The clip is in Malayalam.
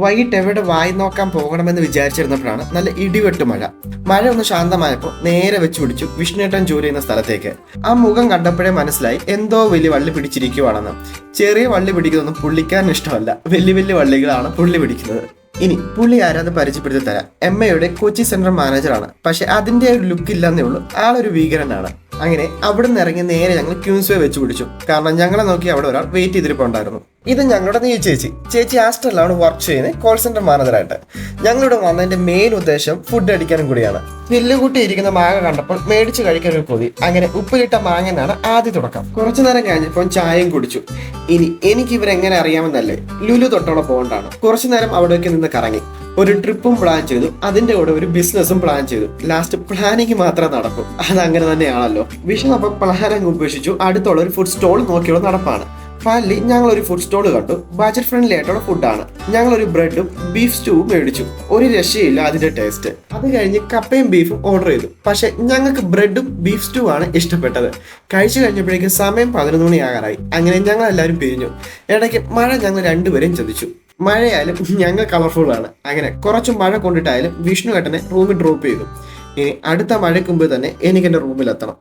വൈകിട്ട് എവിടെ വായി നോക്കാൻ പോകണമെന്ന് വിചാരിച്ചിരുന്നപ്പോഴാണ് നല്ല ഇടിവെട്ട് മഴ ഒന്ന് ശാന്തമായപ്പോൾ നേരെ വെച്ച് പിടിച്ചു വിഷ്ണുവേട്ടൻ ജോലി ചെയ്യുന്ന സ്ഥലത്തേക്ക്. ആ മുഖം കണ്ടപ്പോഴേ മനസ്സിലായി എന്തോ വലിയ വള്ളി പിടിച്ചിരിക്കുവാണെന്ന്. ചെറിയ വള്ളി പിടിക്കുന്നതൊന്നും പുള്ളിക്കാരന് ഇഷ്ടമല്ല, വലിയ വലിയ വള്ളികളാണ് പുള്ളി പിടിക്കുന്നത്. ഇനി പുള്ളി ആരാന്ന് പരിചയപ്പെടുത്തി തരാം. MAയുടെ കൊച്ചി സെൻട്രൽ മാനേജറാണ്. പക്ഷെ അതിന്റെ ഒരു ലുക്ക് ഇല്ലെന്നേ ഉള്ളൂ, ആളൊരു ഭീകരനാണ്. അങ്ങനെ അവിടെ നിന്ന് ഇറങ്ങി നേരെ ഞങ്ങൾ ക്യൂൻസ്വേ വെച്ച് പിടിച്ചു. കാരണം ഞങ്ങളെ നോക്കി അവിടെ ഒരാൾ വെയിറ്റ് ചെയ്തിരിപ്പുണ്ടായിരുന്നു. ഇത് ഞങ്ങളുടെ നീ ചേച്ചി ആസ്റ്ററിലാണ് വർക്ക് ചെയ്യുന്നത്, കോൾ സെന്റർ മാനേജറായിട്ട്. ഞങ്ങളിവിടെ വന്നതിന്റെ മെയിൻ ഉദ്ദേശം ഫുഡ് അടിക്കാനും കൂടിയാണ്. വില്ലുകൂട്ടി ഇരിക്കുന്ന മാങ്ങ കണ്ടപ്പോൾ മേടിച്ച് കഴിക്കാൻ ഒരു കൊതി. അങ്ങനെ ഉപ്പിലിട്ട മാങ്ങ എന്നാണ് ആദ്യ തുടക്കം. കുറച്ചു നേരം കഴിഞ്ഞപ്പോൾ ചായയും കുടിച്ചു. ഇനി എനിക്ക് ഇവരെങ്ങനെ അറിയാമെന്നല്ലേ, ലുലു തൊട്ടോടെ പോകണ്ടാണ്. കുറച്ചു നേരം അവിടേക്ക് നിന്ന് കറങ്ങി ഒരു ട്രിപ്പും പ്ലാൻ ചെയ്തു, അതിന്റെ കൂടെ ഒരു ബിസിനസ്സും പ്ലാൻ ചെയ്തു. ലാസ്റ്റ് പ്ലാനിങ് മാത്രം നടക്കും, അതങ്ങനെ തന്നെയാണല്ലോ. വിഷമപ്പോൾ പ്ലാൻ ഉപേക്ഷിച്ചു അടുത്തുള്ള ഒരു ഫുഡ് സ്റ്റോൾ നോക്കിയുള്ള നടപ്പാണ്. ഫൈനലി ഞങ്ങൾ ഒരു ഫുഡ് സ്റ്റോൾ കണ്ടു. ബഡ്ജറ്റ് ഫ്രണ്ട്ലി ആയിട്ടുള്ള ഫുഡാണ്. ഞങ്ങൾ ഒരു ബ്രെഡും ബീഫ് സ്റ്റൂവും മേടിച്ചു. ഒരു രക്ഷയില്ല അതിന്റെ ടേസ്റ്റ്. അത് കഴിഞ്ഞ് കപ്പയും ബീഫും ഓർഡർ ചെയ്തു. പക്ഷെ ഞങ്ങൾക്ക് ബ്രെഡും ബീഫ് സ്റ്റൂ ആണ് ഇഷ്ടപ്പെട്ടത്. കഴിച്ചു കഴിഞ്ഞപ്പോഴേക്കും സമയം 11 മണിയാകാറായി. അങ്ങനെ ഞങ്ങൾ എല്ലാവരും പിരിഞ്ഞു. ഇടയ്ക്ക് മഴ ഞങ്ങൾ രണ്ടുപേരെയും ചതിച്ചു. മഴയായാലും ഞങ്ങൾ കളർഫുൾ ആണ്. അങ്ങനെ കുറച്ച് മഴ കൊണ്ടിട്ടായാലും വിഷ്ണുവേട്ടനെ റൂമിൽ ഡ്രോപ്പ് ചെയ്തു. ഇനി അടുത്ത മഴയ്ക്ക് മുമ്പ് തന്നെ എനിക്ക് എൻ്റെ റൂമിലെത്തണം.